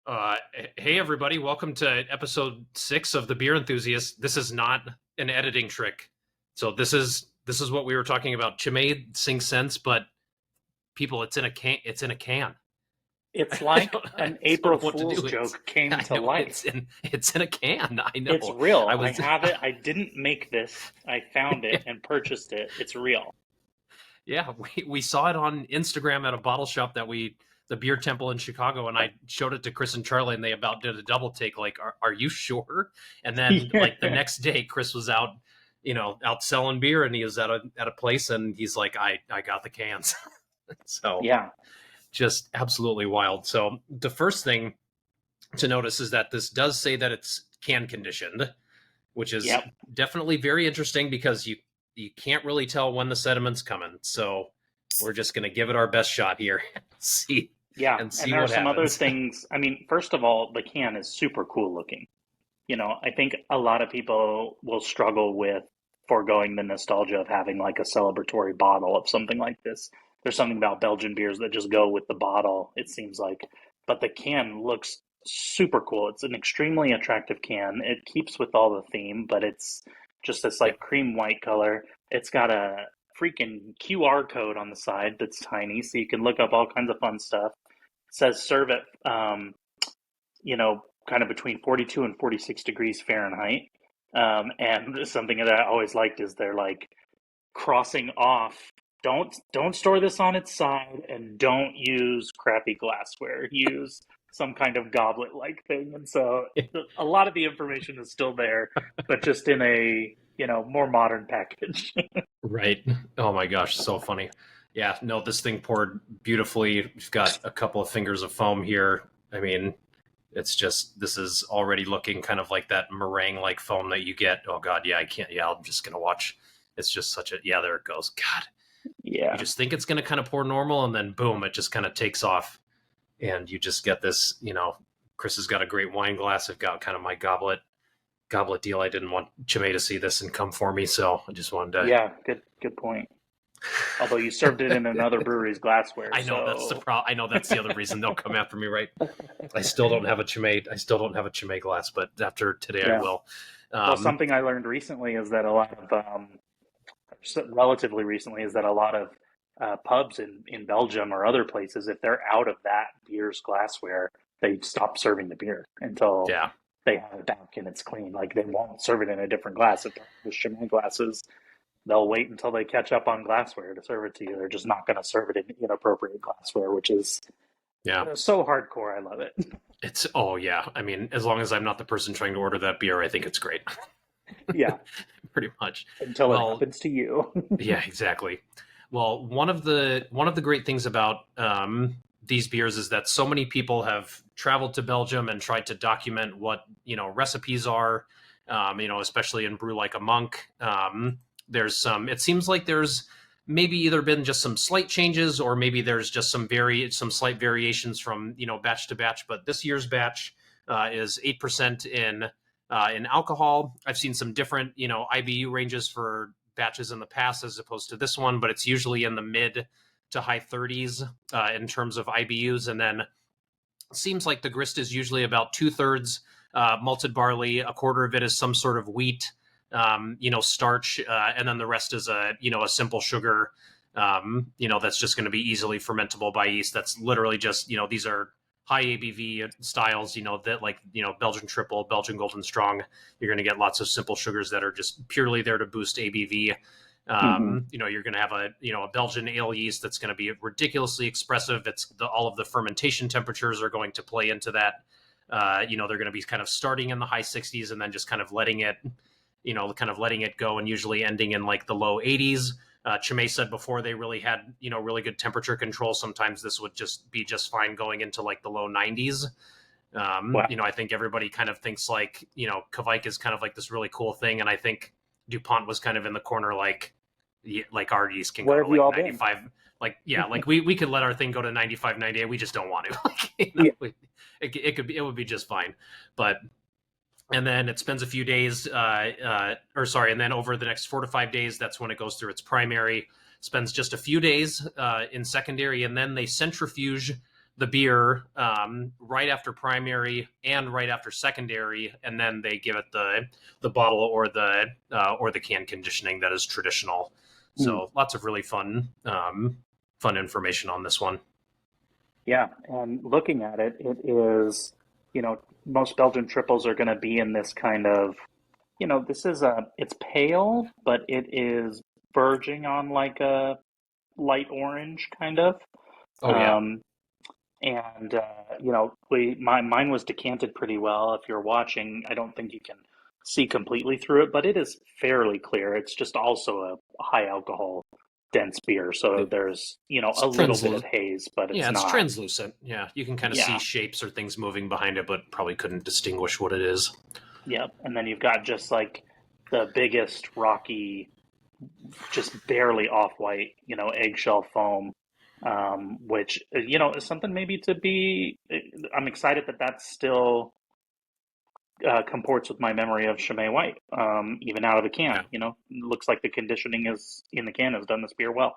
Uh, hey everybody, welcome to episode 6 of the Beer Enthusiast. This is not an editing trick. So this is what we were talking about. Chimay Cinq Cents, but people, it's in a can. It's in a can. It's I like don't, I an don't April know what to Fool's do. joke came I to know life. it's in a can. I It's know. I real. I was have it. I didn't make this. I found it and purchased it. It's real. yeah, we saw it on Instagram at a bottle shop the Beer Temple in Chicago, and I showed it to Chris and Charlie, and they about did a double take. Like, are you sure? And then like the next day, Chris was out, out selling beer, and he was at a place, and he's like, I got the cans. So Yeah. just absolutely wild. So the first thing to notice is that this does say that it's can conditioned, which is Yep. definitely very interesting because you can't really tell when the sediment's coming. So we're just going to give it our best shot here. see Yeah. and And see there are what some other happens. things. I mean, first of all, the can is super cool looking. I think a lot of people will struggle with foregoing the nostalgia of having like a celebratory bottle of something like this. There's something about Belgian beers that just go with the bottle, it seems like. But the can looks super cool. It's an extremely attractive can. It keeps with all the theme, but it's just this Yeah. like cream white color. It's got a freaking QR code on the side that's tiny, so you can look up all kinds of fun stuff. It says serve at kind of between 42 and 46 degrees Fahrenheit. And something that I always liked is they're like crossing off. Don't store this on its side, and don't use crappy glassware. Use some kind of goblet like thing. And so a lot of the information is still there, but just in a more modern package. Right. Oh my gosh, so funny. Yeah, no, this thing poured beautifully. We've got a couple of fingers of foam here. I mean, this is already looking kind of like that meringue like foam that you get. Oh god, yeah, I can't. Yeah, I'm just gonna watch. It's just such a yeah. There it goes. God, you Yeah. just think it's gonna kind of pour normal, and then boom, it just kind of takes off, and you just get this. Chris has got a great wine glass. I've got kind of my goblet deal. I didn't want Chimay to see this and come for me, so I just wanted Yeah, good point. Although you served it in to. another brewery's glassware, I know that's the so problem. I know that's the other reason they'll come after me, right? I still don't have a Chimay. I still don't have a Chimay glass, but after today, I yeah. will. Well, Um, something I learned recently is that a lot of, relatively recently, is that a lot of pubs in Belgium or other places, if they're out of that beer's glassware, they stop serving the beer until yeah, they have it back and it's clean. Like they won't serve it in a different glass. If they're with Chimay glasses, they'll wait until they catch up on glassware to serve it to you. They're just not going to serve it in inappropriate glassware, which is yeah. so hardcore. I love it. It's oh yeah. I mean, as long as I'm not the person trying to order that beer, I think it's great. Yeah, Pretty much. until it Well, happens to you. yeah, exactly. Well, one of the great things about these beers is that so many people have traveled to Belgium and tried to document what recipes are. Especially in Brew Like a Monk. There's some. It seems like there's maybe either been just some slight changes, or maybe there's just some slight variations from batch to batch. But this year's batch is 8% in alcohol. I've seen some different IBU ranges for batches in the past as opposed to this one, but it's usually in the mid to high 30s in terms of IBUs. And then it seems like the grist is usually about 2/3 malted barley, a quarter of it is some sort of wheat, starch, and then the rest is a simple sugar, that's just going to be easily fermentable by yeast. That's literally just, these are high ABV styles, that like, Belgian triple, Belgian golden strong. You're going to get lots of simple sugars that are just purely there to boost ABV. Hmm. You're going to have a Belgian ale yeast that's going to be ridiculously expressive. All of the fermentation temperatures are going to play into that. They're going to be kind of starting in the high 60s and then just kind of letting it go, and usually ending in like the low 80s. Chimay said before they really had, really good temperature control. Sometimes this would just be just fine going into like the low 90s. Wow. I think everybody kind of thinks like, Kvike is kind of like this really cool thing. And I think DuPont was kind of in the corner like our yeast can go Where to have you like all been? 95. Like, yeah, like we could let our thing go to 95, 98. We just don't want to. Yeah. It would be just fine. But and then it spends a few days, and then over the next 4 to 5 days, that's when it goes through its primary. Spends just a few days in secondary, and then they centrifuge the beer right after primary and right after secondary, and then they give it the bottle or the can conditioning that is traditional. Hmm. So lots of really fun information on this one. Yeah, and looking at it, it is, most Belgian triples are going to be in this kind of, it's pale, but it is verging on like a light orange kind of. Oh yeah, Um, and mine was decanted pretty well. If you're watching, I don't think you can see completely through it, but it is fairly clear. It's just also a high alcohol dense beer, so there's it's a little bit of translucent. haze, but Yeah, it's it's not. translucent. Yeah, you can kind of see Yeah, shapes or things moving behind it, but probably couldn't distinguish what it is. yep. And then you've got just like the biggest rocky, just barely off white, eggshell foam, which is something maybe to be. I'm excited that that's still comports with my memory of Chimay White, even out of the can. Yeah, Looks like the conditioning is in the can has done this beer well.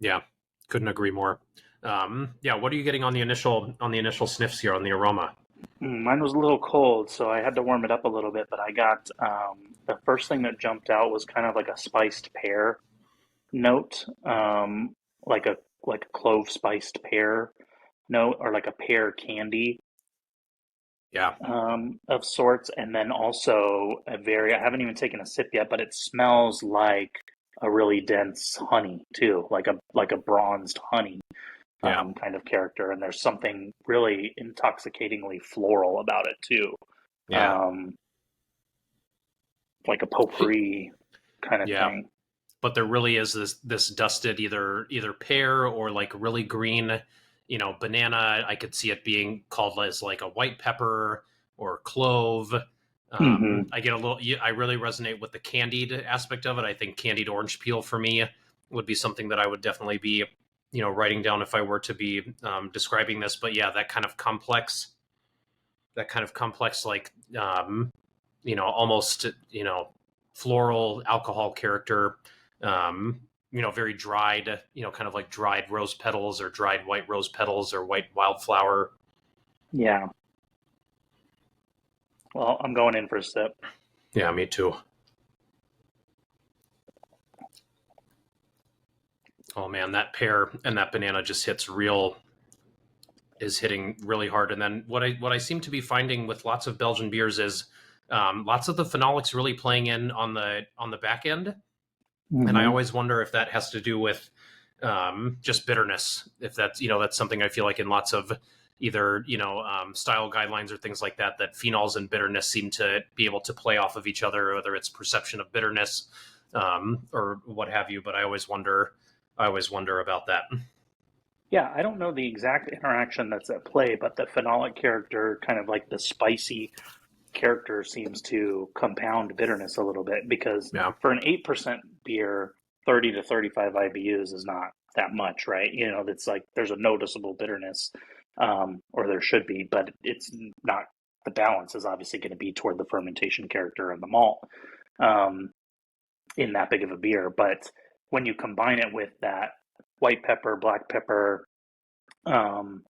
yeah, couldn't agree more. Yeah, what are you getting on the initial sniffs here on the aroma? Mine was a little cold, so I had to warm it up a little bit. But I got the first thing that jumped out was kind of like a spiced pear note, like a clove spiced pear note, or like a pear candy Yeah, of sorts, and then also I haven't even taken a sip yet, but it smells like a really dense honey too, like a bronzed honey yeah, kind of character, and there's something really intoxicatingly floral about it too, yeah, um, like a potpourri kind of yeah. thing. But there really is this dusted either pear or like really green, banana. I could see it being called as like a white pepper or clove. Hmm. I get a little. I really resonate with the candied aspect of it. I think candied orange peel for me would be something that I would definitely be, writing down if I were to be describing this. But yeah, that kind of complex, like almost floral alcohol character. Very dried, kind of like dried rose petals or dried white rose petals or white wildflower. Yeah. Well, I'm going in for a sip. Yeah, me too. Oh man, that pear and that banana just is hitting really hard. And then what I seem to be finding with lots of Belgian beers is lots of the phenolics really playing in on the back end. And I Hmm. always wonder if that has to do with just bitterness. If that's something I feel like in lots of either style guidelines or things like that, that phenols and bitterness seem to be able to play off of each other, whether it's perception of bitterness or what have you. But I always wonder about that. Yeah, I don't know the exact interaction that's at play, but the phenolic character, kind of like the spicy character, seems to compound bitterness a little bit because Yeah, for an 8% beer, 30 to 35 IBUs is not that much, right? That's like there's a noticeable bitterness, or there should be, but it's not. The balance is obviously going to be toward the fermentation character and the malt um, in that big of a beer. But when you combine it with that white pepper, black pepper, um,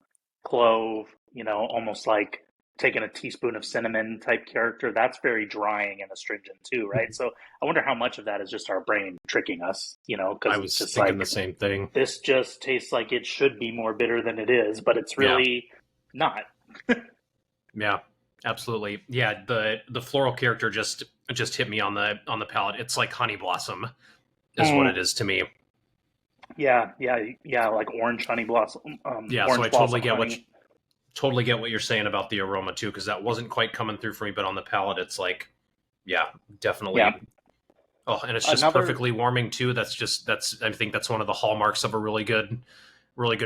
clove, almost like taking a teaspoon of cinnamon type character. That's very drying and astringent too, right? So I wonder how much of that is just our brain tricking us, I because it's was just thinking the like same thing. this just tastes like it should be more bitter than it is, but it's Yeah, really not. yeah, absolutely. Yeah, the floral character just hit me on the palate. It's like honey blossom is what it Mm, is to me. yeah, yeah, yeah, like orange honey blossom, Yeah, so I orange blossom honey. totally get what you're saying about the aroma too, because that wasn't quite coming through for me, but on the palate, it's like, yeah, Yeah, definitely. Oh, and it's just another. perfectly warming too. That's I think that's one of the hallmarks of a really good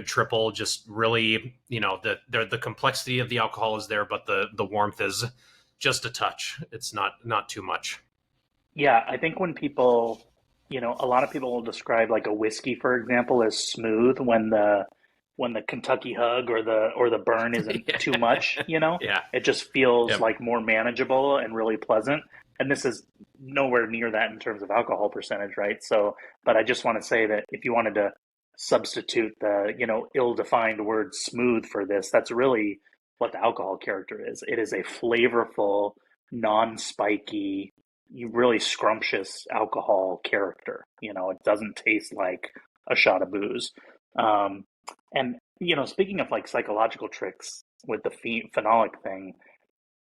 triple. Just really, the complexity of the alcohol is there, but the warmth is just a touch. It's not too much. Yeah, I think when people, a lot of people will describe like a whiskey, for example, as smooth when the Kentucky hug or the burn isn't too much, Yeah. it just feels Yep. like more manageable and really pleasant. And this is nowhere near that in terms of alcohol percentage, right? So, but I just want to say that if you wanted to substitute the, ill-defined word smooth for this. That's really what the alcohol character is. It is a flavorful, non-spiky, really scrumptious alcohol character. It doesn't taste like a shot of booze. Um, and, speaking of like psychological tricks with the phenolic thing,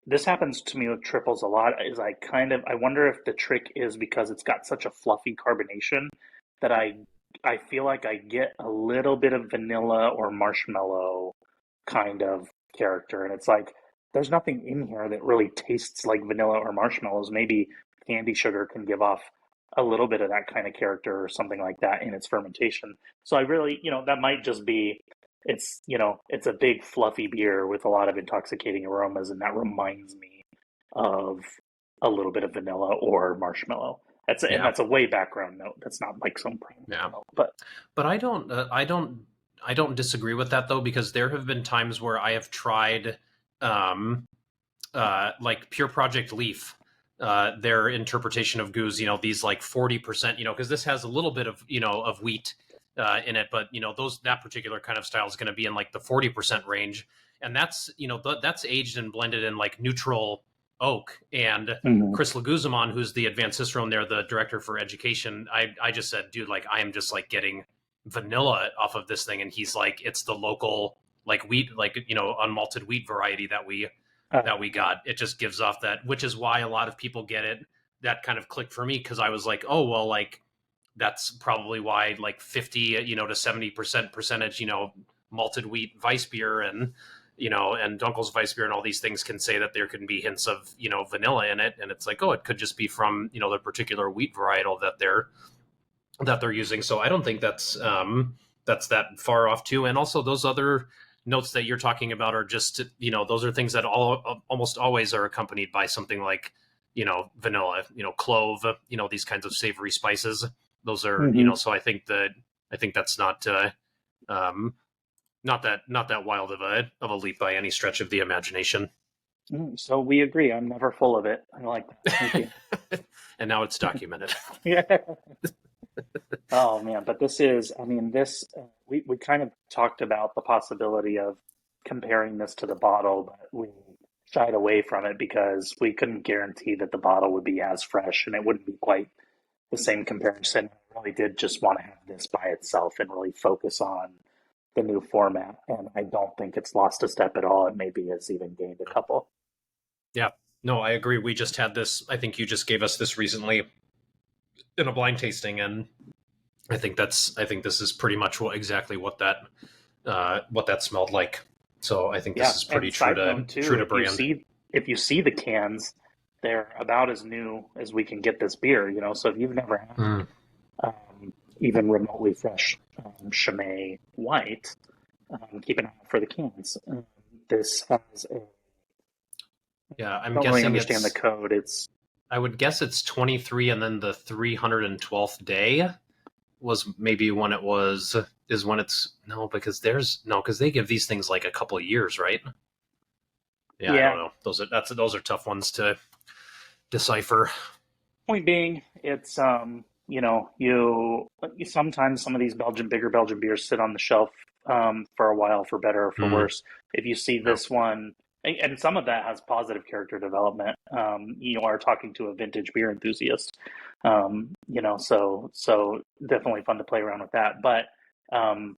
this happens to me with triples a lot. Is I wonder if the trick is because it's got such a fluffy carbonation that I feel like I get a little bit of vanilla or marshmallow kind of character, and it's like there's nothing in here that really tastes like vanilla or marshmallows. Maybe candy sugar can give off a little bit of that kind of character or something like that in its fermentation. So I really, that might just be it's a big fluffy beer with a lot of intoxicating aromas, and that reminds me of a little bit of vanilla or marshmallow. And Yeah. that's a way background note. That's not like some primary Yeah. note, but But I don't disagree with that though, because there have been times where I have tried um like Pure Project Leaf, their interpretation of goose, these like 40%, because this has a little bit of, of wheat in it, but that particular kind of style is going to be in like the 40% range. And that's, that's aged and blended in like neutral oak. And mhm. Chris Laguzamon, who's the advanced cicerone there, the director for education, I just said, dude, like I am just like getting vanilla off of this thing. And he's like, it's the local like wheat, like, unmalted wheat variety that we got. It just gives off that, which is why a lot of people get it. That kind of clicked for me because I was like, oh, well, like that's probably why like 50, to 70% percentage, malted wheat Weiss beer and, and Dunkel's Weiss beer and all these things can say that there can be hints of, vanilla in it. And it's like, oh, it could just be from, the particular wheat varietal that they're using. So I don't think that's that far off too. And also those other notes that you're talking about are just, those are things that almost always are accompanied by something like, vanilla, clove, these kinds of savory spices. Those are, Mhm. so I think that's um, not that wild of a leap by any stretch of the imagination. So we agree. I'm never full of it. I like that. Thank you. And now it's documented. Yeah. Oh man, but I mean, we kind of talked about the possibility of comparing this to the bottle, but we shied away from it because we couldn't guarantee that the bottle would be as fresh and it wouldn't be quite the same comparison. I really did just want to have this by itself and really focus on the new format. And I don't think it's lost a step at all. It maybe has even gained a couple. Yeah. No, I agree. We just had this. I think you just gave us this recently in a blind tasting, and I think this is pretty much exactly what that smelled like. So I think Yeah, this is and pretty side note true too, to brand. if you see the cans, they're about as new as we can get this beer, So if you've never had Mm. even remotely fresh Chimay white, keep an eye out for the cans. This has a Yeah, I I'm don't really guessing understand the it's. code. It's I would guess it's 23, and then the 312th day was maybe when it was is when it's no because there's no because they give these things like a couple of years, right? Yeah, I don't yeah. know. Those are tough ones to decipher. Point being, it's you sometimes some of these bigger Belgian beers sit on the shelf for a while, for better or for Mm, worse. If you see yeah. this one, and some of that has positive character development. You are talking to a vintage beer enthusiast, so definitely fun to play around with that. But um,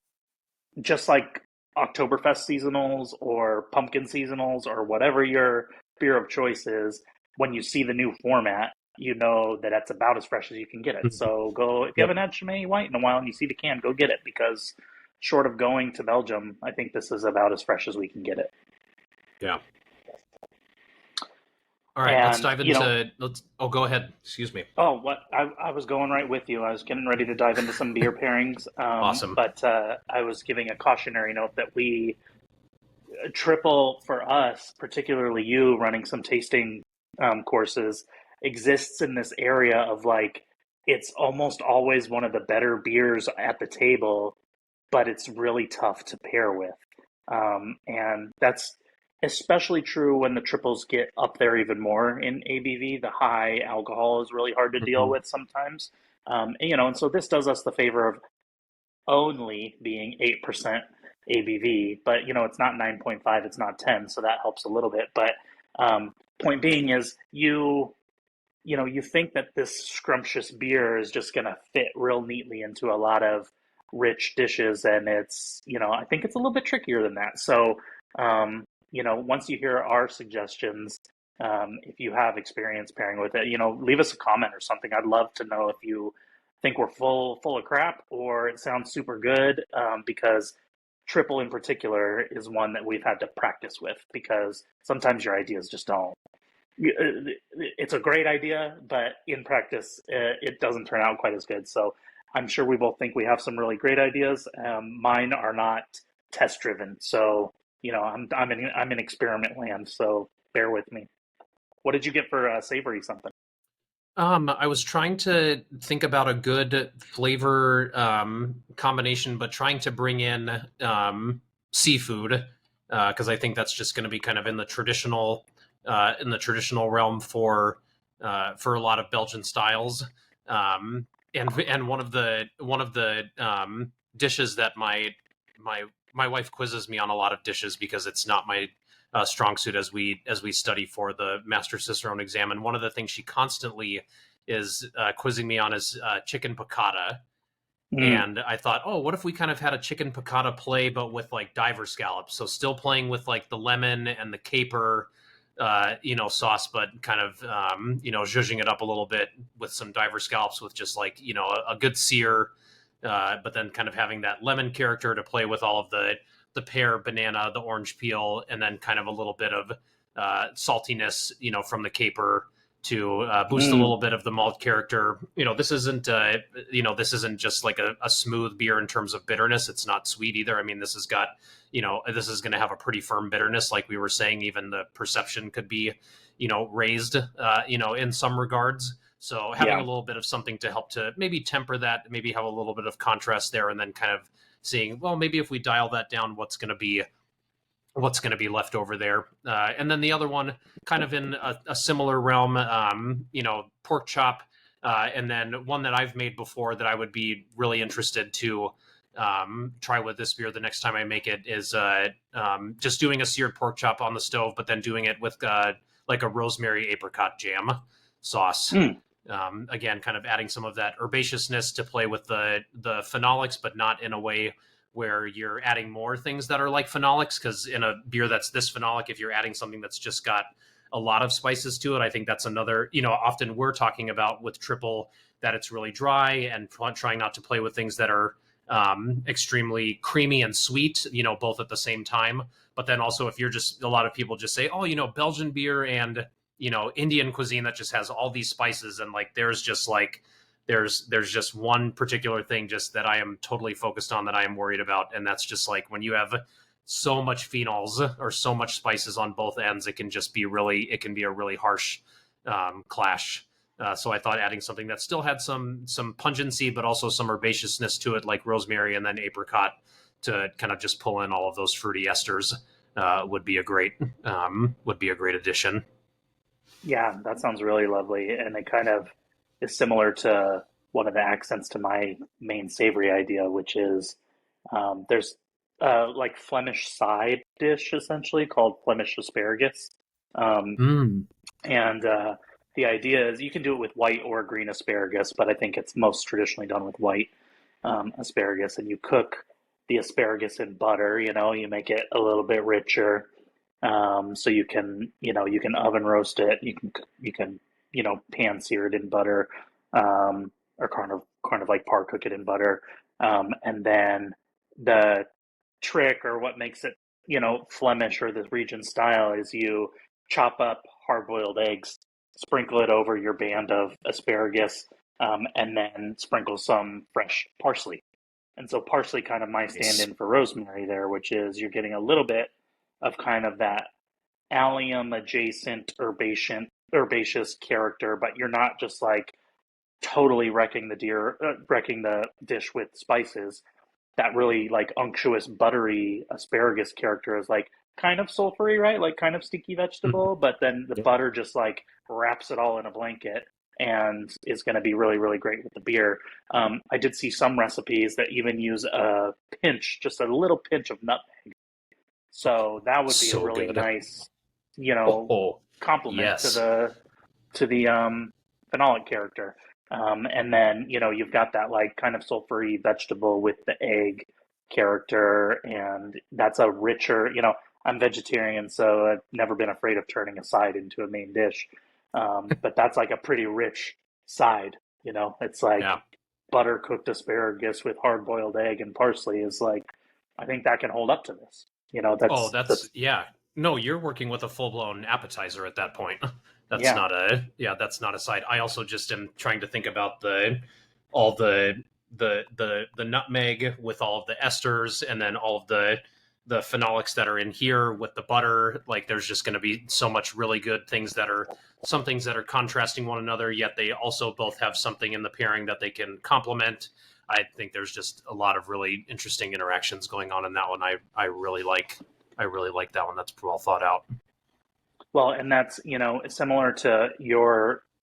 just like Oktoberfest seasonals or pumpkin seasonals or whatever your beer of choice is, when you see the new format, you know that that's about as fresh as you can get it. Mhm. So go, if you Yep. haven't had Chimay White in a while and you see the can, go get it because short of going to Belgium, I think this is about as fresh as we can get it. Yeah. All right. Let's And, dive into. Let's. Oh, go ahead. Excuse me. oh, what I was going right with you. I was getting ready to dive into some beer pairings, Awesome. but I was giving a cautionary note that we triple for us, particularly you running some tasting courses, exists in this area of like it's almost always one of the better beers at the table, but it's really tough to pair with. And that's especially true when the triples get up there even more in ABV. The high alcohol is really hard to deal Mhm. with sometimes. And so this does us the favor of only being 8% ABV, but it's not 9.5, it's not 10, so that helps a little bit. But point being is you think that this scrumptious beer is just going to fit real neatly into a lot of rich dishes, and I think it's a little bit trickier than that. So, once you hear our suggestions, if you have experience pairing with it, leave us a comment or something. I'd love to know if you think we're full of crap or it sounds super good, because triple in particular is one that we've had to practice with because sometimes your ideas just don't. It's a great idea, but in practice, it doesn't turn out quite as good. So I'm sure we both think we have some really great ideas. Mine are not test driven, so I'm in experiment land. So bear with me. What did you get for savory something? I was trying to think about a good flavor combination, but trying to bring in seafood because I think that's just going to be kind of in the traditional realm for a lot of Belgian styles. And one of the dishes that my wife quizzes me on a lot of dishes because it's not my strong suit as we study for the Master Cicerone exam. And one of the things she constantly is quizzing me on is chicken piccata. Mm, And I thought, oh, what if we kind of had a chicken piccata play, but with like diver scallops? So still playing with like the lemon and the caper, sauce, but kind of, zhuzhing it up a little bit with some diver scallops with just like, a good sear, but then kind of having that lemon character to play with all of the pear, banana, the orange peel, and then kind of a little bit of saltiness, from the caper to boost a mm, little bit of the malt character. This isn't just like a smooth beer in terms of bitterness. It's not sweet either. I mean, this is going to have a pretty firm bitterness, like we were saying. Even the perception could be, raised, in some regards. So having a yeah. little bit of something to help to maybe temper that, maybe have a little bit of contrast there, and then kind of seeing, well, maybe if we dial that down, what's going to be left over there. And then the other one, kind of in a similar realm, pork chop. And then one that I've made before that I would be really interested to try with this beer the next time I make it is just doing a seared pork chop on the stove, but then doing it with like a rosemary apricot jam sauce. Mm, Again, kind of adding some of that herbaceousness to play with the phenolics, but not in a way where you're adding more things that are like phenolics. Because in a beer that's this phenolic, if you're adding something that's just got a lot of spices to it, I think that's another, often we're talking about with triple that it's really dry and trying not to play with things that are extremely creamy and sweet, both at the same time. But then also if you're just, a lot of people just say, oh, Belgian beer and, Indian cuisine that just has all these spices. And like, there's just one particular thing just that I am totally focused on that I am worried about. And that's just like when you have so much phenols or so much spices on both ends, it can be a really harsh clash. So I thought adding something that still had some pungency, but also some herbaceousness to it, like rosemary and then apricot, to kind of just pull in all of those fruity esters, would be a great addition. yeah, that sounds really lovely, and it kind of is similar to one of the accents to my main savory idea, which is there's like Flemish side dish essentially called Flemish asparagus. Um, Mm. and the idea is you can do it with white or green asparagus, but I think it's most traditionally done with white asparagus. And you cook the asparagus in butter, you make it a little bit richer. So you can oven roast it. You can pan sear it in butter, or kind of like par cook it in butter. And then the trick, or what makes it, Flemish or the region style, is you chop up hard-boiled eggs, sprinkle it over your band of asparagus, and then sprinkle some fresh parsley. And so parsley kind of my Nice. stand-in for rosemary there, which is you're getting a little bit of kind of that allium adjacent herbaceous character, but you're not just like totally wrecking the dish with spices. That really like unctuous buttery asparagus character is like kind of sulfury, right? Like kind of sticky Mhm. vegetable, but then the Yeah. butter just like wraps it all in a blanket. and is going to be really, really great with the beer. I did see some recipes that even use a pinch, just a little pinch of nutmeg. So that would be a So really good. nice, Oh, complement to yes. the phenolic character. And then, you've got that like kind of sulfury vegetable with the egg character, and that's a richer, I'm vegetarian, so I've never been afraid of turning a side into a main dish. But that's like a pretty rich side, it's like Yeah. butter cooked asparagus with hard boiled egg and parsley is like, I think that can hold up to this. Oh, That's, yeah. No, you're working with a full-blown appetizer at that point. That's yeah. not a yeah, that's not a side. I also just am trying to think about all the nutmeg with all of the esters, and then all of the phenolics that are in here with the butter. Like there's just going to be so much really good things that are some things that are contrasting one another, yet they also both have something in the pairing that they can complement. I think there's just a lot of really interesting interactions going on in that one. I really like that one. That's well thought out. Well, and that's, similar to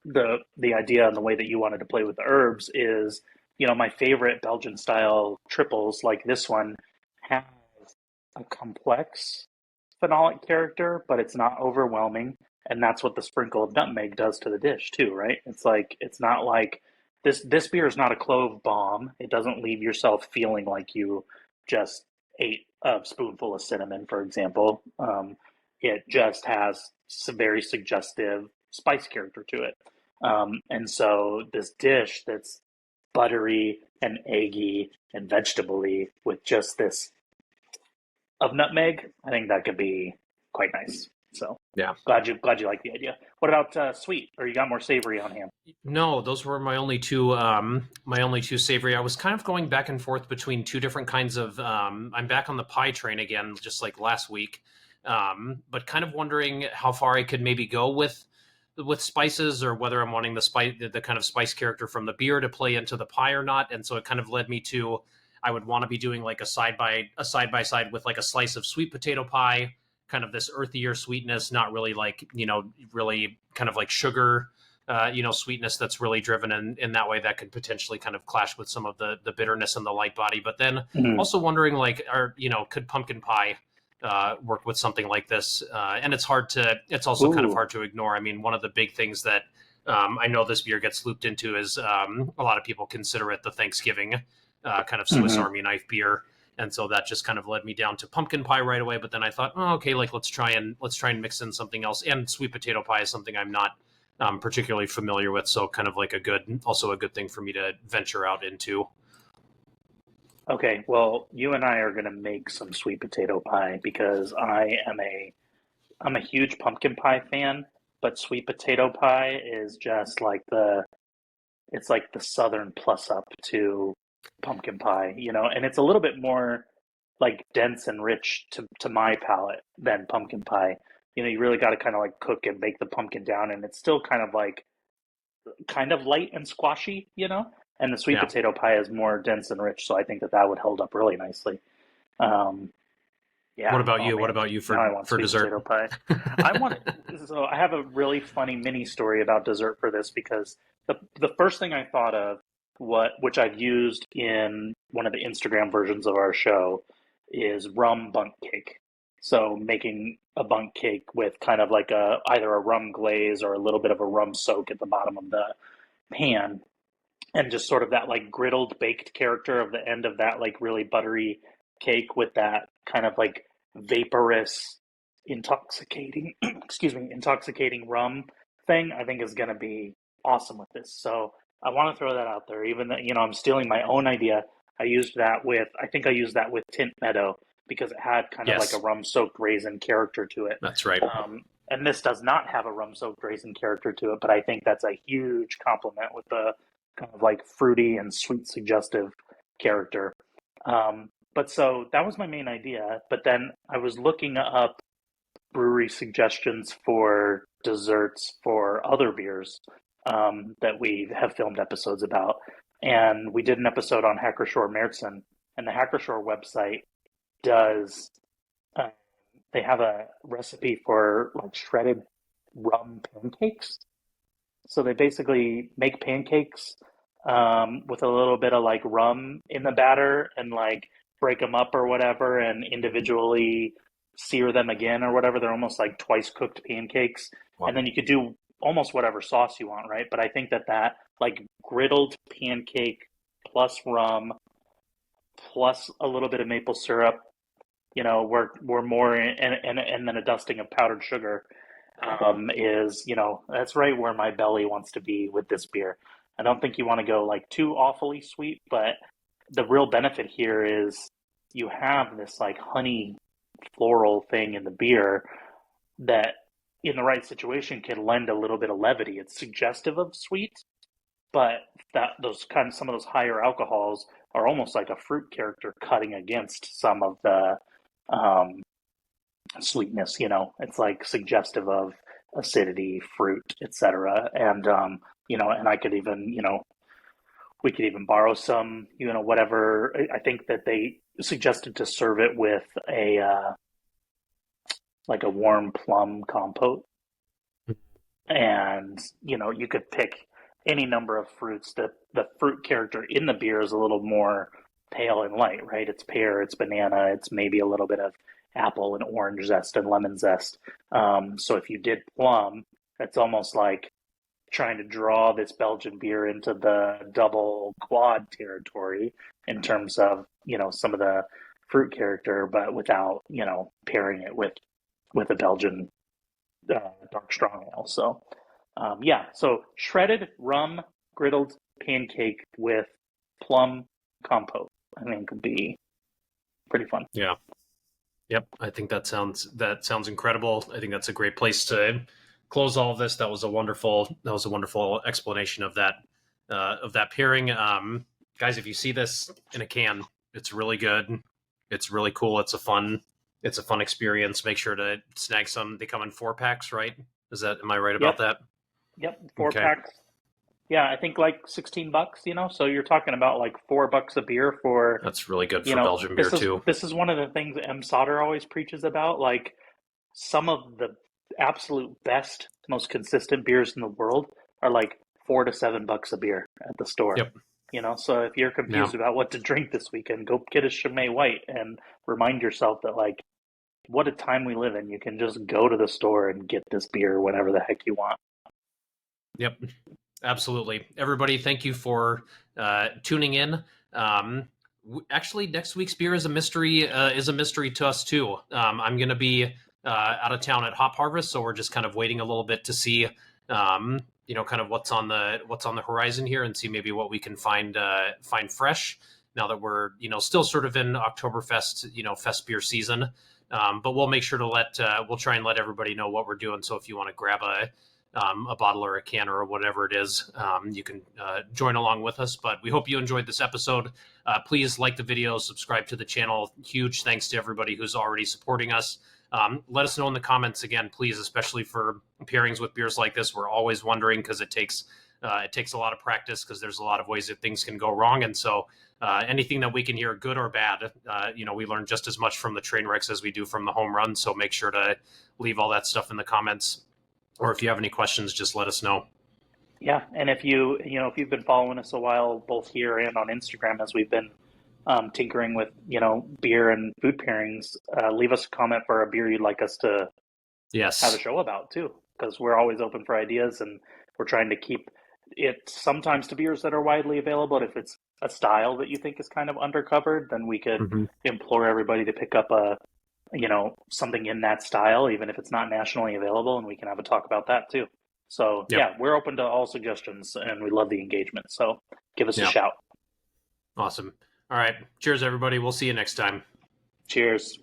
the idea and the way that you wanted to play with the herbs is, my favorite Belgian style triples like this one have a complex phenolic character, but it's not overwhelming. And that's what the sprinkle of nutmeg does to the dish too, right? It's like it's not like this beer is not a clove bomb. It doesn't leave yourself feeling like you just ate a spoonful of cinnamon, for example. It just has some very suggestive spice character to it. And so this dish that's buttery and eggy and vegetable-y with just this of nutmeg, I think that could be quite nice. So Yeah. glad you like the idea. What about sweet? Or you got more savory on hand? No, those were my only two savory. I was kind of going back and forth between two different kinds of I'm back on the pie train again, just like last week. But kind of wondering how far I could maybe go with spices, or whether I'm wanting the kind of spice character from the beer to play into the pie or not. And so it kind of led me to I would want to be doing like a side by side with like a slice of sweet potato pie, kind of this earthier sweetness, not really like, really kind of like sugar, sweetness that's really driven in that way that could potentially kind of clash with some of the bitterness and the light body. But then Mm. also wondering like, could pumpkin pie work with something like this? And it's also kind of Ooh. hard to ignore. I mean, one of the big things that I know this beer gets looped into is a lot of people consider it the Thanksgiving kind of Swiss Hmm. Army knife beer. And so that just kind of led me down to pumpkin pie right away. But then I thought, oh, okay, like let's try and mix in something else. And sweet potato pie is something I'm not particularly familiar with. So kind of like also a good thing for me to venture out into. Okay, well, you and I are gonna make some sweet potato pie because I'm a huge pumpkin pie fan, but sweet potato pie is just like it's like the southern plus up to pumpkin pie, and it's a little bit more like dense and rich to my palate than pumpkin pie. You really got to kind of like cook and bake the pumpkin down, and it's still kind of light and squashy, And the sweet Yeah. potato pie is more dense and rich, so I think that that would hold up really nicely. Um, What yeah. about Oh you? What man, about you now I want for sweet dessert? potato pie. I want so I have a really funny mini story about dessert for this because the first thing I thought of which I've used in one of the Instagram versions of our show is rum bundt cake. So making a bundt cake with kind of like either a rum glaze or a little bit of a rum soak at the bottom of the pan, and just sort of that like griddled baked character of the end of that like really buttery cake with that kind of like vaporous intoxicating intoxicating rum thing, I think is going to be awesome with this. So I want to throw that out there, even though I'm stealing my own idea. I think I used that with Tint Meadow because it had kind of like a Yes, rum soaked raisin character to it. that's right. And this does not have a rum soaked raisin character to it, but I think that's a huge compliment with the kind of like fruity and sweet suggestive character. But so that was my main idea. But then I was looking up brewery suggestions for desserts for other beers that we have filmed episodes about. And we did an episode on Hackershore Märzen, and the Hackershore website does uh, they have a recipe for like shredded rum pancakes. So they basically make pancakes with a little bit of like rum in the batter and like break them up or whatever and individually sear them again or whatever. They're almost like twice cooked pancakes. And Wow. then you could do almost whatever sauce you want, right? But I think that like griddled pancake plus rum plus a little bit of maple syrup, we're more and then a dusting of powdered sugar is, that's right where my belly wants to be with this beer. I don't think you want to go like too awfully sweet, but the real benefit here is you have this like honey floral thing in the beer that in the right situation can lend a little bit of levity. It's suggestive of sweet, but that those kind of some of those higher alcohols are almost like a fruit character cutting against some of the um, sweetness. It's like suggestive of acidity, fruit, etc. And I could even, we could even borrow some, whatever. I think that they suggested to serve it with a like a warm plum compote, and you could pick any number of fruits. The fruit character in the beer is a little more pale and light, right? It's pear, it's banana, it's maybe a little bit of apple and orange zest and lemon zest. So if you did plum, it's almost like trying to draw this Belgian beer into the double quad territory in terms of some of the fruit character, but without pairing it with a Belgian dark strong ale. So yeah, so shredded rum griddled pancake with plum compote, I think would be pretty fun. Yeah. Yep. I think that sounds incredible. I think that's a great place to close all of this. That was a wonderful explanation of that pairing. Guys, if you see this in a can, it's really good. It's really cool. It's a fun experience. Make sure to snag some. They come in 4-packs, right? Am I right about Yep, that? yep, four Okay. packs. Yeah, I think like $16, so you're talking about like $4 a beer for, That's really good for Belgian beer this is too. this is one of the things that M. Sauter always preaches about. Like some of the absolute best, most consistent beers in the world are like $4 to $7 a beer at the store. Yep. So if you're Yeah. confused about what to drink this weekend, go get a Chimay White and remind yourself that like what a time we live in. You can just go to the store and get this beer whenever the heck you want. Yep. Absolutely. Everybody, thank you for tuning in. Actually, next week's beer is a mystery. Is a mystery to us too. I'm going to be out of town at Hop Harvest, so we're just kind of waiting a little bit to see, kind of what's on the horizon here, and see maybe what we can find fresh. Now that we're still sort of in Oktoberfest fest beer season, but we'll make sure to we'll try and let everybody know what we're doing. So if you want to grab a bottle or a can or whatever it is, you can join along with us. But we hope you enjoyed this episode. Please like the video, subscribe to the channel. Huge thanks to everybody who's already supporting us. Let us know in the comments again, please, especially for pairings with beers like this. We're always wondering because it takes a lot of practice because there's a lot of ways that things can go wrong. And so anything that we can hear, good or bad, we learn just as much from the train wrecks as we do from the home run. So make sure to leave all that stuff in the comments. Or if you have any questions, just let us know. Yeah, and if if you've been following us a while, both here and on Instagram, as we've been tinkering with beer and food pairings, leave us a comment for a beer you'd like us to have a Yes. show about too, because we're always open for ideas, and we're trying to keep it sometimes to beers that are widely available. But if it's a style that you think is kind of undercovered, then we could Mm-hmm. implore everybody to pick up something in that style, even if it's not nationally available, and we can have a talk about that too. So Yep. yeah, we're open to all suggestions, and we love the engagement. So give us a Yep. shout. Awesome. All right. Cheers, everybody. We'll see you next time. Cheers.